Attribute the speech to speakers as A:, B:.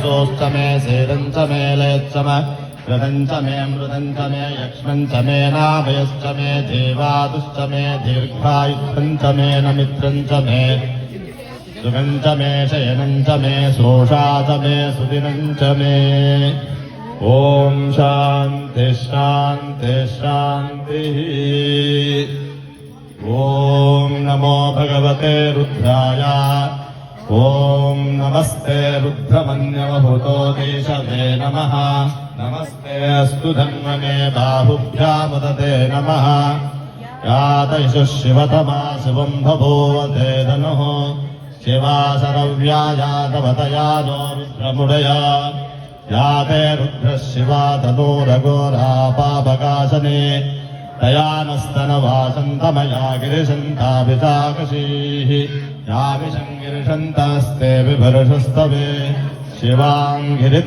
A: सोश्च मे सेदञ्च मे लयच्च मे कृतञ्च मे मृदञ्च मे यक्ष्मञ्च मे नाभयश्च मे देवादुश्च मे दीर्घायुष्यञ्च मे नमित्रञ्च मे सुगञ्च मे शयनञ्च मे सोषा च मे सुदिनञ्च मे ॐ शान्ति शान्ति शान्तिः। ॐ नमो भगवते रुद्राय। ॐ नमस्ते रुद्रमन्यवभूतो देशवे नमः। नमस्ते अस्तु धन्वने बाहुभ्यामुदते नमः। यातयिषु शिवतमा शिवं बभूवते धनुः शिवा शरव्या यातवतया नो रुद्रमुडया याते रुद्रः शिवा तनूरघोरा पापकाशने तया नस्तनवासन्तमया गिरिशन्ताभिताकशीः याभिषङ्गिरिशन्तास्ते विभर्षस्तवे शिवाङ्गिरि